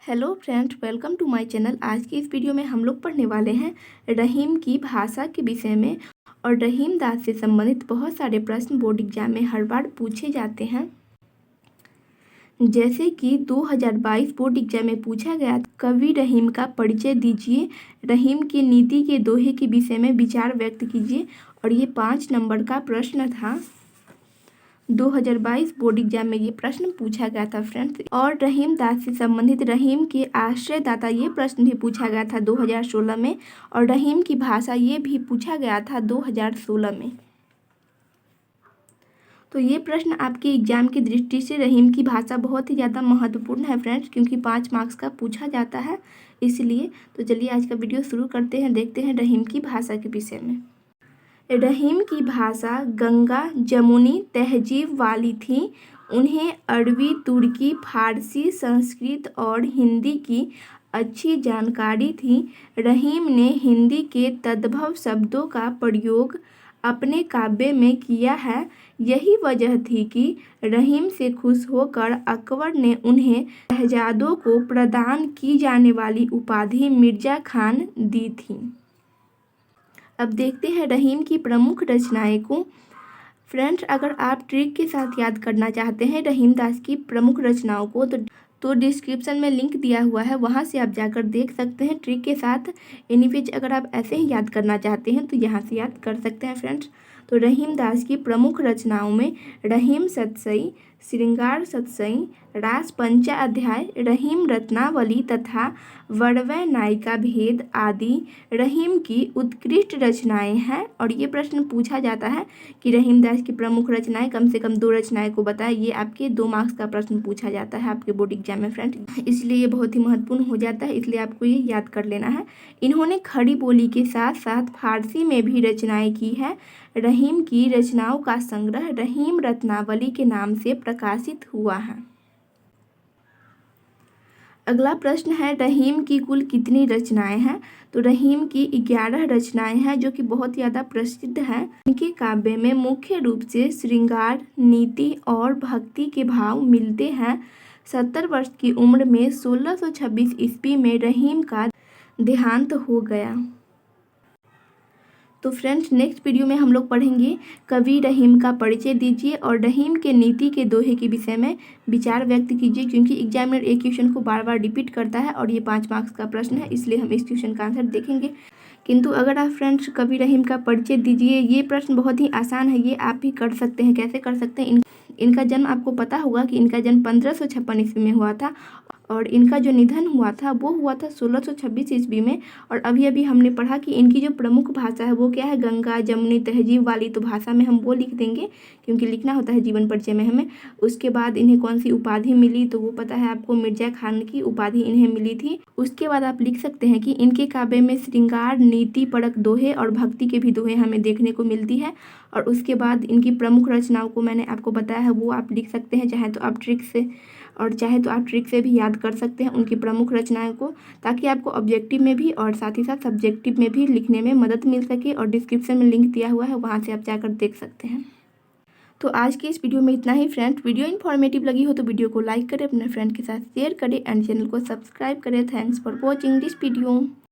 Hello friends, welcome to my channel. आज की इस वीडियो में हम लोग पढ़ने वाले हैं रहीम की भाषा के विषय में। और रहीम दास से संबंधित बहुत सारे प्रश्न बोर्ड एग्जाम में हर बार पूछे जाते हैं। जैसे कि 2022 बोर्ड एग्जाम में पूछा गया था, कवि रहीम का परिचय दीजिए, रहीम की नीति के दोहे के विषय में विचार व्यक्त कीजिए। और ये 5 नंबर का प्रश्न था। 2022 बोर्ड एग्जाम में ये प्रश्न पूछा गया था फ्रेंड्स। और रहीम दास से संबंधित रहीम के आश्रयदाता ये प्रश्न भी पूछा गया था 2016 में। और रहीम की भाषा ये भी पूछा गया था 2016 में। तो ये प्रश्न आपके एग्जाम की दृष्टि से रहीम की भाषा बहुत ही ज़्यादा महत्वपूर्ण है फ्रेंड्स, क्योंकि 5 मार्क्स का पूछा जाता है इसलिए। तो चलिए आज का वीडियो शुरू करते हैं, देखते हैं रहीम की भाषा के विषय में। रहीम की भाषा गंगा जमुनी तहजीब वाली थी। उन्हें अरबी, तुर्की, फारसी, संस्कृत और हिंदी की अच्छी जानकारी थी। रहीम ने हिंदी के तद्भव शब्दों का प्रयोग अपने काव्य में किया है। यही वजह थी कि रहीम से खुश होकर अकबर ने उन्हें शहजादों को प्रदान की जाने वाली उपाधि मिर्जा खान दी थी। अब देखते हैं रहीम की प्रमुख रचनाएं को। फ्रेंड्स, अगर आप ट्रिक के साथ याद करना चाहते हैं रहीम दास की प्रमुख रचनाओं को तो डिस्क्रिप्शन में लिंक दिया हुआ है, वहां से आप जाकर देख सकते हैं ट्रिक के साथ। एनीवेज अगर आप ऐसे ही याद करना चाहते हैं तो यहाँ से याद कर सकते हैं फ्रेंड्स। तो रहीम दास की प्रमुख रचनाओं में रहीम सतसई, श्रृंगार सतसई, रास पंचा अध्याय, रहीम रत्नावली तथा वड़वय नायिका भेद आदि रहीम की उत्कृष्ट रचनाएं हैं। और ये प्रश्न पूछा जाता है कि रहीम दास की प्रमुख रचनाएं, कम से कम 2 रचनाएं को बताएं। ये आपके 2 मार्क्स का प्रश्न पूछा जाता है आपके बोर्ड एग्जाम में फ्रेंड्स, इसलिए ये बहुत ही महत्वपूर्ण हो जाता है, इसलिए आपको ये याद कर लेना है। इन्होंने खड़ी बोली के साथ साथ फारसी में भी रचनाएं की है। रहीम की रचनाओं का संग्रह रहीम रत्नावली के नाम से प्रकाशित हुआ है। अगला प्रश्न है रहीम की कुल कितनी रचनाएं हैं। तो रहीम की 11 रचनाएं हैं जो कि बहुत ज़्यादा प्रसिद्ध हैं। इनके काव्य में मुख्य रूप से श्रृंगार, नीति और भक्ति के भाव मिलते हैं। 70 वर्ष की उम्र में 1626 ईस्वी में रहीम का देहांत हो गया। तो फ्रेंड्स, नेक्स्ट वीडियो में हम लोग पढ़ेंगे कवि रहीम का परिचय दीजिए और रहीम के नीति के दोहे के विषय में विचार व्यक्त कीजिए, क्योंकि एग्जामिनर एक क्वेश्चन को बार बार रिपीट करता है और ये 5 मार्क्स का प्रश्न है, इसलिए हम इस क्वेश्चन का आंसर देखेंगे। किंतु अगर आप फ्रेंड्स कवि रहीम का परिचय दीजिए, ये प्रश्न बहुत ही आसान है, ये आप भी कर सकते हैं। कैसे कर सकते हैं? इनका जन्म आपको पता होगा कि इनका जन्म 1556 ईस्वी में हुआ था और इनका जो निधन हुआ था वो हुआ था 1626 ईस्वी में। और अभी अभी हमने पढ़ा कि इनकी जो प्रमुख भाषा है वो क्या है, गंगा जमुनी तहजीब वाली। तो भाषा में हम वो लिख देंगे क्योंकि लिखना होता है जीवन परिचय में हमें। उसके बाद इन्हें कौन सी उपाधि मिली, तो वो पता है आपको, मिर्जा खान की उपाधि इन्हें मिली थी। उसके बाद आप लिख सकते हैं कि इनके काव्य में श्रृंगार, नीति परक दोहे और भक्ति के भी दोहे हमें देखने को मिलती है। और उसके बाद इनकी प्रमुख रचनाओं को मैंने आपको बताया है, वो आप लिख सकते हैं, चाहे तो आप ट्रिक से भी याद कर सकते हैं उनकी प्रमुख रचनाओं को, ताकि आपको ऑब्जेक्टिव में भी और साथ ही साथ सब्जेक्टिव में भी लिखने में मदद मिल सके। और डिस्क्रिप्शन में लिंक दिया हुआ है, वहाँ से आप जाकर देख सकते हैं। तो आज की इस वीडियो में इतना ही फ्रेंड्स। वीडियो इन्फॉर्मेटिव लगी हो तो वीडियो को लाइक करें, अपने फ्रेंड के साथ शेयर करें एंड चैनल को सब्सक्राइब करें। Thanks for watching this video.